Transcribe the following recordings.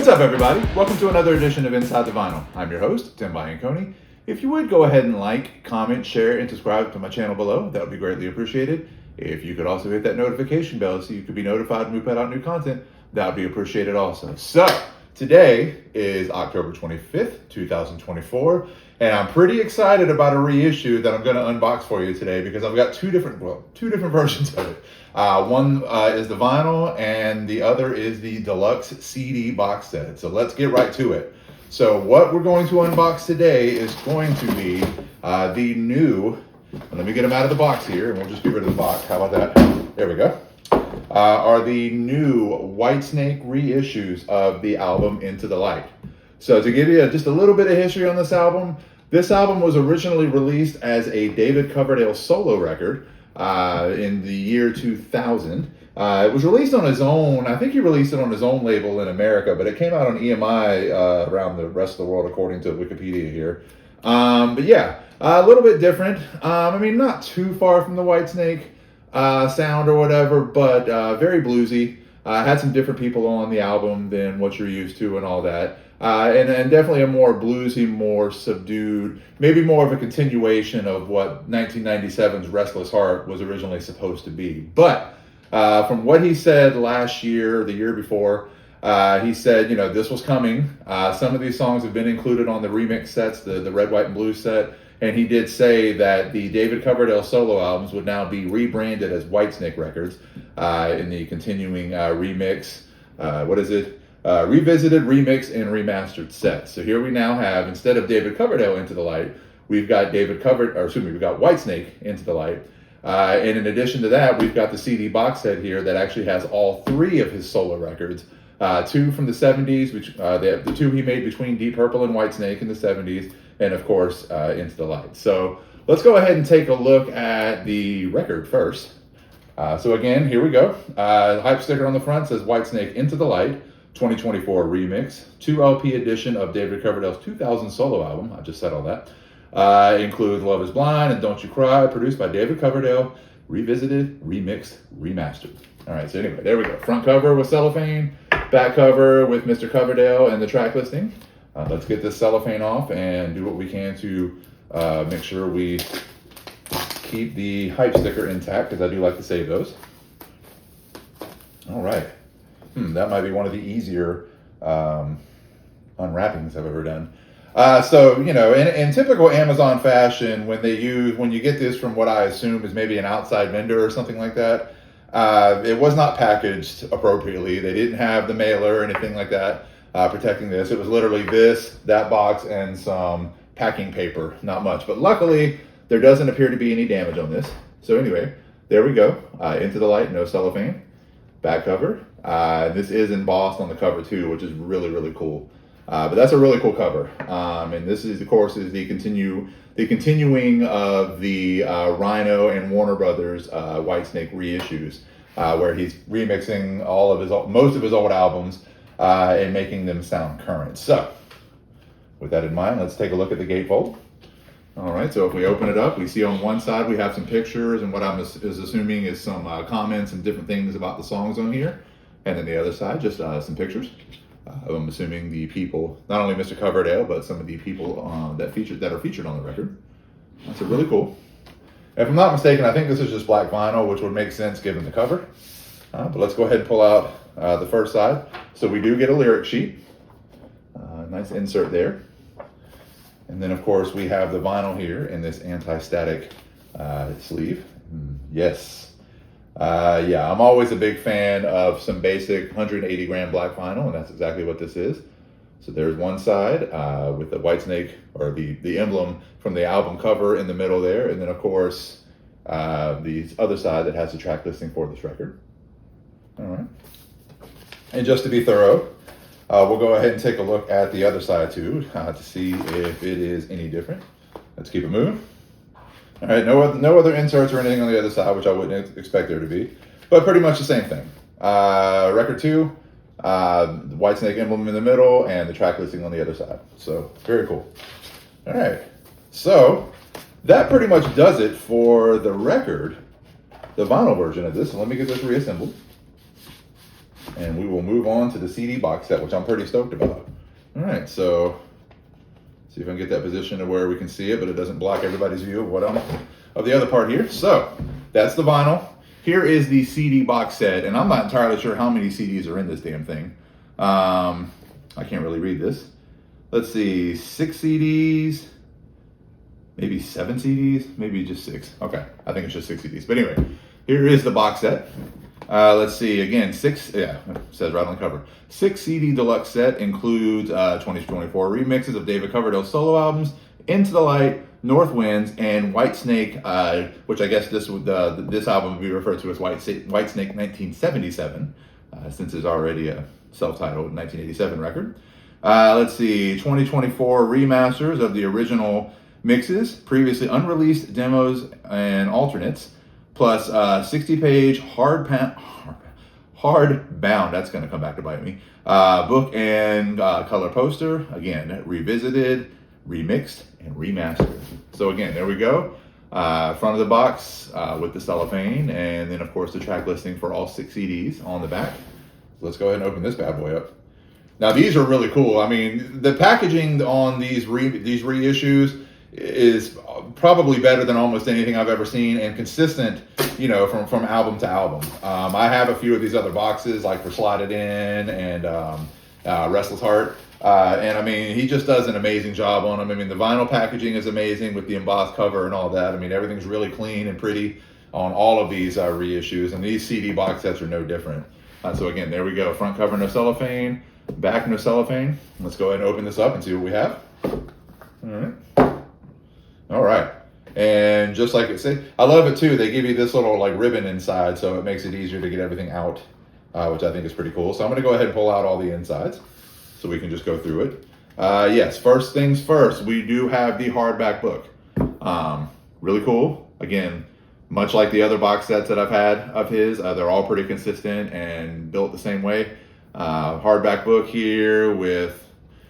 What's up, everybody? Welcome to another edition of Inside the Vinyl. I'm your host, Tim Bianconi. If you would go ahead and like, comment, share, and subscribe to my channel below, that would be greatly appreciated. If you could also hit that notification bell so you could be notified when we put out new content, that would be appreciated also. So, today is October 25th, 2024, and I'm pretty excited about a reissue that I'm going to unbox for you today because I've got two different versions of it. One is the vinyl and the other is the deluxe CD box set. So let's get right to it. So what we're going to unbox today is going to be the new, let me get them out of the box here and we'll just get rid of the box. How about that? There we go. Are the new Whitesnake reissues of the album Into the Light. So to give you just a little bit of history on this album was originally released as a David Coverdale solo record in the year 2000. It was released on his own, I think he released it on his own label in America, but it came out on EMI around the rest of the world according to Wikipedia here. But yeah, a little bit different. I mean, not too far from the Whitesnake sound or whatever, but very bluesy. Had some different people on the album than what you're used to and all that. And definitely a more bluesy, more subdued, maybe more of a continuation of what 1997's Restless Heart was originally supposed to be. But from what he said last year, the year before, he said, you know, this was coming. Some of these songs have been included on the remix sets, the Red, White, and Blue set. And he did say that the David Coverdale solo albums would now be rebranded as Whitesnake Records in the continuing remix. Revisited, remixed, and remastered set. So here we now have, instead of David Coverdale Into the Light, we've got we've got Whitesnake Into the Light. And in addition to that, we've got the CD box set here that actually has all three of his solo records. Two from the 70s, which the two he made between Deep Purple and Whitesnake in the 70s, and of course, Into the Light. So let's go ahead and take a look at the record first. So again, here we go. The hype sticker on the front says Whitesnake Into the Light 2024 remix, 2 LP edition of David Coverdale's 2000 solo album. I just said all that. Includes Love is Blind and Don't You Cry, produced by David Coverdale, revisited, remixed, remastered. All right, so anyway, there we go. Front cover with cellophane, back cover with Mr. Coverdale and the track listing. Let's get this cellophane off and do what we can to make sure we keep the hype sticker intact, because I do like to save those. All right. That might be one of the easier unwrappings I've ever done. So, you know, in typical Amazon fashion, when you get this from what I assume is maybe an outside vendor or something like that, it was not packaged appropriately. They didn't have the mailer or anything like that protecting this. It was literally this, that box, and some packing paper, not much. But luckily, there doesn't appear to be any damage on this. So anyway, there we go. Into the Light, no cellophane. Back cover. This is embossed on the cover too, which is really, really cool. But that's a really cool cover. And this is, of course, the continuing of the Rhino and Warner Brothers Whitesnake reissues, where he's remixing most of his old albums and making them sound current. So, with that in mind, let's take a look at the gatefold. All right, so if we open it up, we see on one side we have some pictures and what I'm assuming is some comments and different things about the songs on here. And then the other side, just some pictures. I'm assuming the people, not only Mr. Coverdale, but some of the people that are featured on the record. That's really cool. If I'm not mistaken, I think this is just black vinyl, which would make sense given the cover. But let's go ahead and pull out the first side. So we do get a lyric sheet. Nice insert there. And then, of course, we have the vinyl here in this anti-static sleeve. Yes. Yeah, I'm always a big fan of some basic 180 gram black vinyl, and that's exactly what this is. So there's one side with the Whitesnake, or the emblem from the album cover in the middle there. And then, of course, the other side that has the track listing for this record. All right. And just to be thorough, we'll go ahead and take a look at the other side too to see if it is any different. Let's keep it moving. All right, no other inserts or anything on the other side, which I wouldn't expect there to be, but pretty much the same thing. Record 2, the Whitesnake emblem in the middle, and the track listing on the other side. So very cool. All right, so that pretty much does it for the record, the vinyl version of this. So let me get this reassembled. and we will move on to the CD box set, which I'm pretty stoked about. All right, so see if I can get that position to where we can see it, but it doesn't block everybody's view of the other part here. So that's the vinyl. Here is the CD box set, and I'm not entirely sure how many CDs are in this damn thing. I can't really read this. Let's see, 6 CDs, maybe 7 CDs, maybe just 6. Okay, I think it's just 6 CDs. But anyway, here is the box set. Let's see, again, 6, yeah, it says right on the cover. 6 CD deluxe set includes 2024 remixes of David Coverdale solo albums, Into the Light, North Winds, and Whitesnake, which I guess this album would be referred to as Whitesnake 1977, since it's already a self-titled 1987 record. Let's see, 2024 remasters of the original mixes, previously unreleased demos and alternates, plus 60-page hardbound, that's going to come back to bite me, book and color poster, again, revisited, remixed, and remastered. So again, there we go. Front of the box with the cellophane, and then of course the track listing for all 6 CDs on the back. Let's go ahead and open this bad boy up. Now these are really cool. I mean, the packaging on these reissues is probably better than almost anything I've ever seen, and consistent, you know, from album to album. I have a few of these other boxes, like for Slide It In and Restless Heart. And I mean, he just does an amazing job on them. I mean, the vinyl packaging is amazing with the embossed cover and all that. I mean, everything's really clean and pretty on all of these reissues, and these CD box sets are no different. So again, there we go. Front cover, no cellophane. Back, no cellophane. Let's go ahead and open this up and see what we have. All right. All right. And just like it said, I love it too. They give you this little like ribbon inside, so it makes it easier to get everything out, which I think is pretty cool. So I'm going to go ahead and pull out all the insides so we can just go through it. Yes, first things first, we do have the hardback book. Really cool. Again, much like the other box sets that I've had of his, they're all pretty consistent and built the same way. Hardback book here with,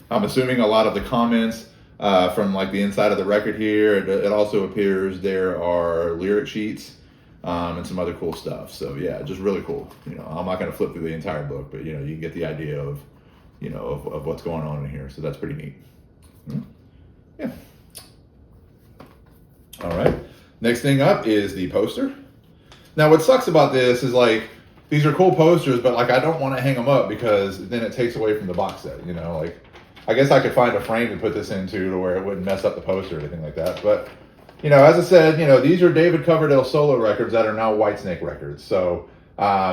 I'm assuming, a lot of the comments from like the inside of the record here. It also appears there are lyric sheets and some other cool stuff. So yeah, just really cool. You know, I'm not going to flip through the entire book, but you know, you can get the idea of, you know, of what's going on in here. So that's pretty neat. Yeah. All right. Next thing up is the poster. Now, what sucks about this is like, these are cool posters, but like I don't want to hang them up because then it takes away from the box set. You know, like I guess I could find a frame to put this into to where it wouldn't mess up the poster or anything like that. But you know, as I said, you know, these are David Coverdale solo records that are now Whitesnake records. So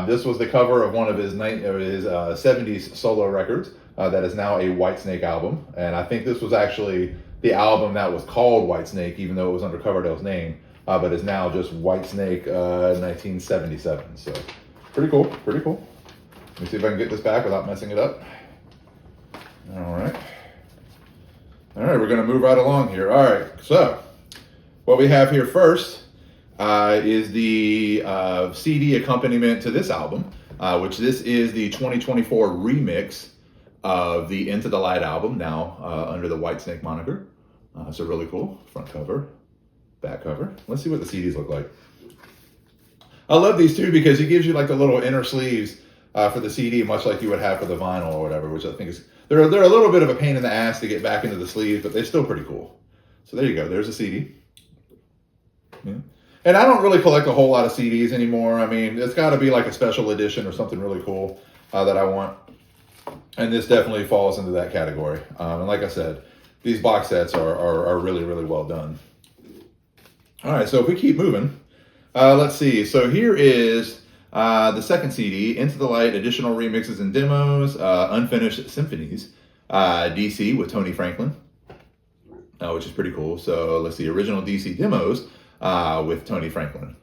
this was the cover of one of his 70s solo records that is now a Whitesnake album, and I think this was actually the album that was called Whitesnake, even though it was under Coverdale's name, but is now just Whitesnake 1977. So. Pretty cool, pretty cool. Let me see if I can get this back without messing it up. All right. All right, we're going to move right along here. All right, so what we have here first is the CD accompaniment to this album, which this is the 2024 remix of the Into the Light album, now under the Whitesnake moniker. So really cool. Front cover, back cover. Let's see what the CDs look like. I love these too because he gives you like the little inner sleeves for the CD, much like you would have for the vinyl or whatever, which I think is, they're a little bit of a pain in the ass to get back into the sleeve, but they're still pretty cool. So there you go. There's a CD. Yeah. And I don't really collect a whole lot of CDs anymore. I mean, it's got to be like a special edition or something really cool that I want. And this definitely falls into that category. And like I said, these box sets are really, really well done. All right, so if we keep moving, let's see. So here is the second CD, Into the Light, additional remixes and demos, unfinished symphonies, DC with Tony Franklin, which is pretty cool. So let's see, original DC demos with Tony Franklin.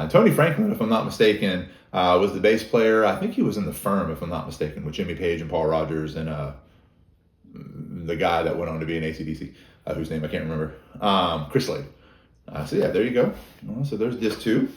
Tony Franklin, if I'm not mistaken, was the bass player. I think he was in The Firm, if I'm not mistaken, with Jimmy Page and Paul Rodgers and the guy that went on to be in AC/DC, whose name I can't remember, Chris Slade. So yeah, there you go. So there's disc 2.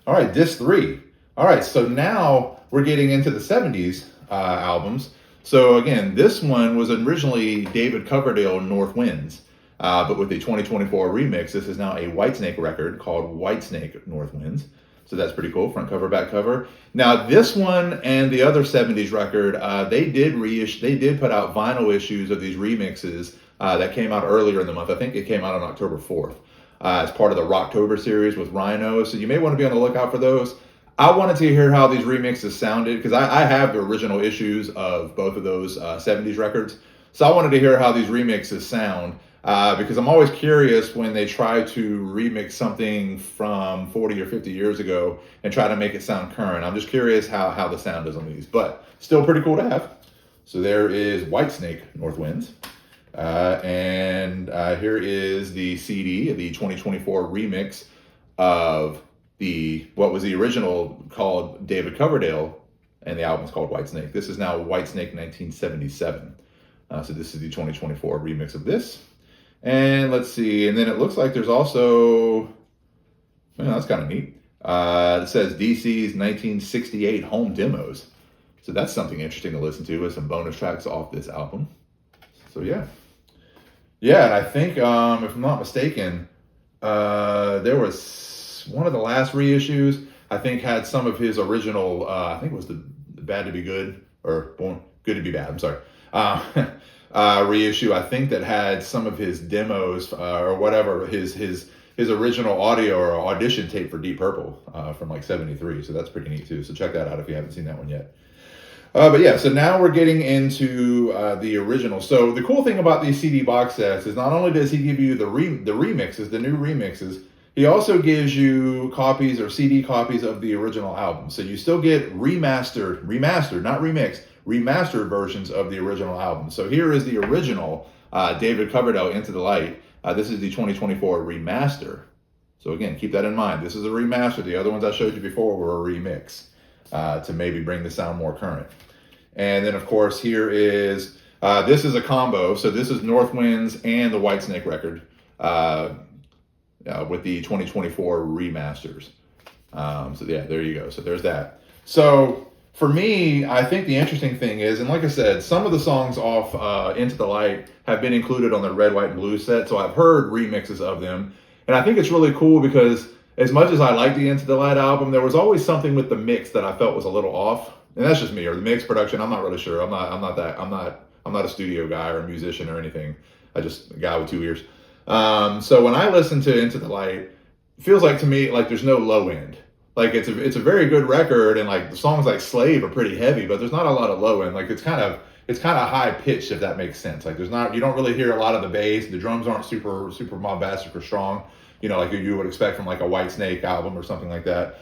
All right, disc 3. All right, so now we're getting into the 70s albums. So again, this one was originally David Coverdale, North Winds, but with the 2024 remix, this is now a Whitesnake record called Whitesnake North Winds. So that's pretty cool, front cover, back cover. Now this one and the other 70s record, they did put out vinyl issues of these remixes that came out earlier in the month. I think it came out on October 4th as part of the Rocktober series with Rhino. So you may want to be on the lookout for those. I wanted to hear how these remixes sounded because I have the original issues of both of those 70s records. So I wanted to hear how these remixes sound. Because I'm always curious when they try to remix something from 40 or 50 years ago and try to make it sound current. I'm just curious how the sound is on these, but still pretty cool to have. So there is Whitesnake, North Winds. And here is the CD, the 2024 remix of what was the original called David Coverdale, and the album's called Whitesnake. This is now Whitesnake 1977. So this is the 2024 remix of this. And let's see, and then it looks like there's also, that's kind of neat. It says DC's 1968 home demos. So that's something interesting to listen to with some bonus tracks off this album. So yeah. Yeah, and I think, if I'm not mistaken, there was one of the last reissues, I think had some of his original, I think it was the Bad to Be Good, or Born Good to Be Bad, I'm sorry. Reissue, I think that had some of his demos or whatever, his original audio or audition tape for Deep Purple from like 73. So that's pretty neat too. So check that out if you haven't seen that one yet. But yeah, so now we're getting into the original. So the cool thing about these CD box sets is not only does he give you the remixes, the new remixes, he also gives you copies or CD copies of the original album. So you still get remastered, not remixed, remastered versions of the original album. So here is the original David Coverdale, Into the Light. This is the 2024 remaster. So again, keep that in mind. This is a remaster. The other ones I showed you before were a remix to maybe bring the sound more current. And then of course here is, this is a combo. So this is North Winds and the Whitesnake record with the 2024 remasters. So yeah, there you go. So there's that. So for me, I think the interesting thing is, and like I said, some of the songs off Into the Light have been included on the Red, White, and Blue set, so I've heard remixes of them. And I think it's really cool because as much as I like the Into the Light album, there was always something with the mix that I felt was a little off. And that's just me, or the mix production, I'm not really sure. I'm not a studio guy or a musician or anything. I'm just a guy with 2 ears. So when I listen to Into the Light, it feels like to me like there's no low end. Like it's a very good record, and like the songs like Slave are pretty heavy, but there's not a lot of low end. Like it's kind of high pitched, if that makes sense. Like you don't really hear a lot of the bass. The drums aren't super bombastic or strong, like you would expect from like a Whitesnake album or something like that.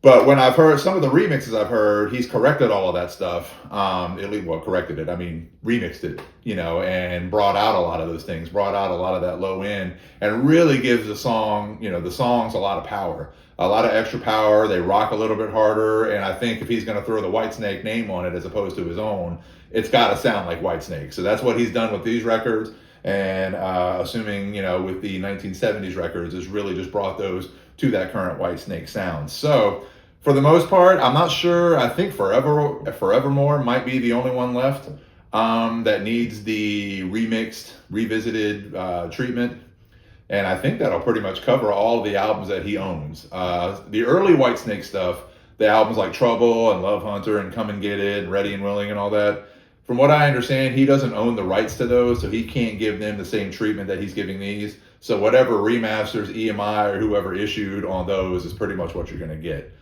But when I've heard some of the remixes I've heard, he's corrected all of that stuff. Corrected it. I mean, remixed it, and brought out a lot of those things, brought out a lot of that low end, and really gives the song, the songs a lot of power, a lot of extra power. They rock a little bit harder. And I think if he's going to throw the Whitesnake name on it as opposed to his own, it's got to sound like Whitesnake. So that's what he's done with these records. And assuming, with the 1970s records, is really just brought those to that current Whitesnake sound. So for the most part, I'm not sure. I think Forevermore might be the only one left that needs the remixed, revisited treatment. And I think that'll pretty much cover all the albums that he owns. The early Whitesnake stuff, the albums like Trouble and Love Hunter and Come and Get It and Ready and Willing and all that, from what I understand, he doesn't own the rights to those, so he can't give them the same treatment that he's giving these. So whatever remasters EMI or whoever issued on those is pretty much what you're going to get.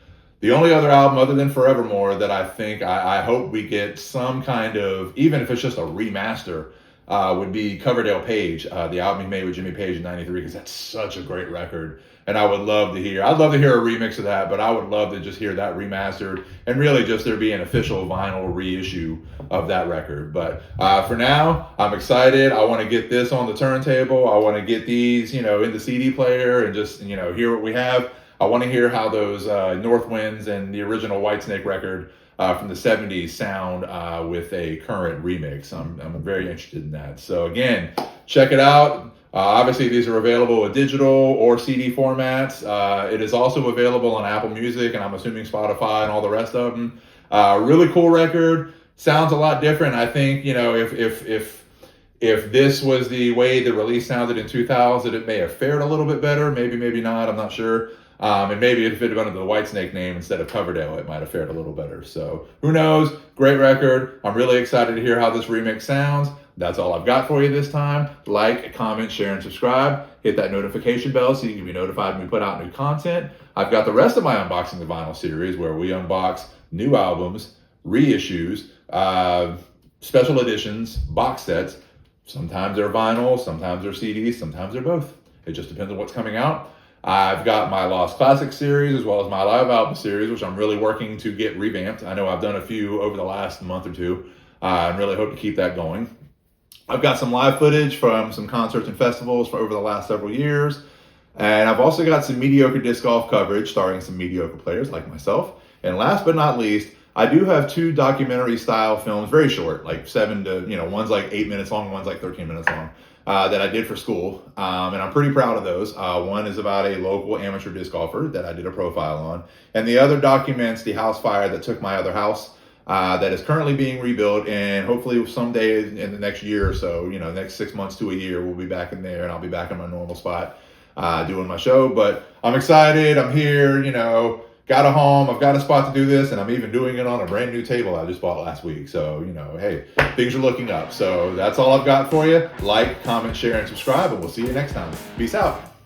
The only other album other than Forevermore that I think I hope we get some kind of, even if it's just a remaster, would be Coverdale Page, the album he made with Jimmy Page in '93, because that's such a great record. And I'd love to hear a remix of that, but I would love to just hear that remastered and really just there be an official vinyl reissue of that record. But for now, I'm excited. I want to get this on the turntable. I want to get these, in the CD player and just, hear what we have. I want to hear how those North Winds and the original Whitesnake record from the 70s sound with a current remix. I'm very interested in that. So again, check it out. Obviously, these are available in digital or CD formats. It is also available on Apple Music, and I'm assuming Spotify and all the rest of them. Really cool record. Sounds a lot different. I think, if this was the way the release sounded in 2000, it may have fared a little bit better. Maybe not. I'm not sure. And maybe if it had been under the Whitesnake name instead of Coverdale, it might have fared a little better. So who knows? Great record. I'm really excited to hear how this remix sounds. That's all I've got for you this time. Like, comment, share, and subscribe. Hit that notification bell so you can be notified when we put out new content. I've got the rest of my Unboxing the Vinyl series where we unbox new albums, reissues, special editions, box sets. Sometimes they're vinyl, sometimes they're CDs, sometimes they're both. It just depends on what's coming out. I've got my Lost Classics series as well as my live album series, which I'm really working to get revamped. I know I've done a few over the last month or two, and really hope to keep that going. I've got some live footage from some concerts and festivals for over the last several years. And I've also got some mediocre disc golf coverage starring some mediocre players like myself. And last but not least, I do have 2 documentary style films, very short, like 7 to, one's like 8 minutes long, one's like 13 minutes long, that I did for school. And I'm pretty proud of those. One is about a local amateur disc golfer that I did a profile on. And the other documents the house fire that took my other house. That is currently being rebuilt, and hopefully someday in the next year or so, next 6 months to a year, we'll be back in there and I'll be back in my normal spot doing my show. But I'm excited. I'm here, got a home. I've got a spot to do this, and I'm even doing it on a brand new table I just bought last week. So, hey, things are looking up. So that's all I've got for you. Like, comment, share, and subscribe, and we'll see you next time. Peace out.